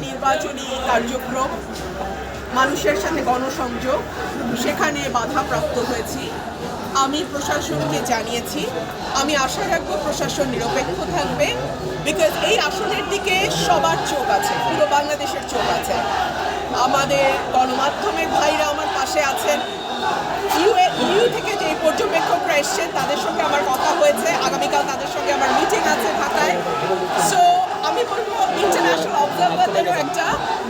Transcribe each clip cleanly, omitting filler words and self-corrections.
নির্বাচনী কার্যক্রম মানুষের সাথে গণসংযোগ সেখানে বাধাপ্রাপ্ত হয়েছি। আমি প্রশাসনকে জানিয়েছি, আমি আশা রাখবো প্রশাসন নিরপেক্ষ থাকবে, বিকজ এই আসনের দিকে সবার চোখ আছে, পুরো বাংলাদেশের চোখ আছে। আমাদের গণমাধ্যমের ভাইরা আমার পাশে আছেন, ইউ থেকে যে পর্যবেক্ষকরা এসছেন তাদের সঙ্গে আমার কথা হয়েছে, আগামীকাল তাদের সঙ্গে আমার মিটিং আছে ঢাকায়। সো আমি বলবো ইন্টারন্যাশনাল অবজারভারদেরও একটা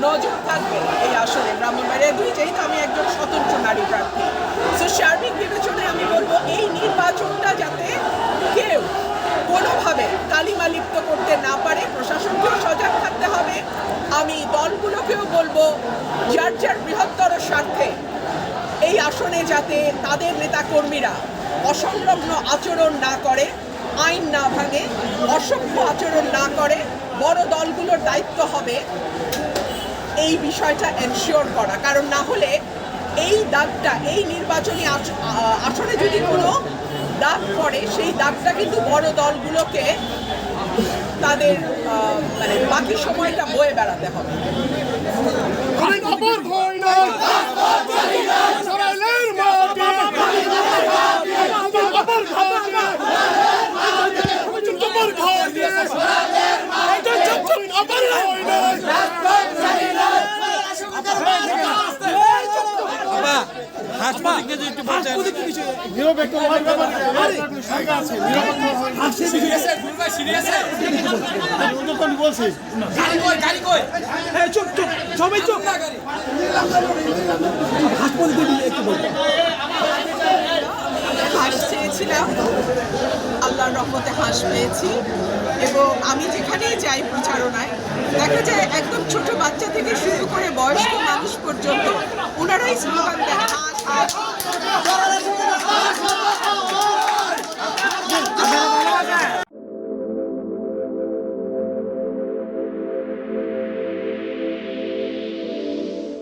নজর থাকবে এই আসনে। ব্রাহ্মণবাড়িয়া দুই, যেহেতু আমি একজন স্বতন্ত্র নারী প্রার্থী, সো সার্বিক বিবেচনায় আমি বলবো এই নির্বাচনটা যাতে কেউ কোনোভাবে কালিমা লিপ্ত করতে না পারে, প্রশাসনকেও সজাগ থাকতে হবে। আমি দলগুলোকেও বলবো যার যার বৃহত্তর স্বার্থে এই আসনে যাতে তাদের নেতাকর্মীরা অসংলগ্ন আচরণ না করে, আইন না ভাঙে, অসভ্য আচরণ না করে, বড় দলগুলোর দায়িত্ব হবে এই বিষয়টা এনশিওর করা। কারণ না হলে এই দাগটা, এই নির্বাচনী আসনে যদি কোনো দাগ পড়ে, সেই দাগটা কিন্তু বড় দলগুলোকে তাদের মানে বাকি সময়টা বয়ে বেড়াতে হবে। হাঁস চেয়েছিলাম, আল্লাহর রহমতে হাঁস পেয়েছি। এবং আমি যেখানেই যাই প্রচারণায় দেখা যায় একদম ছোট বাচ্চা থেকে শুরু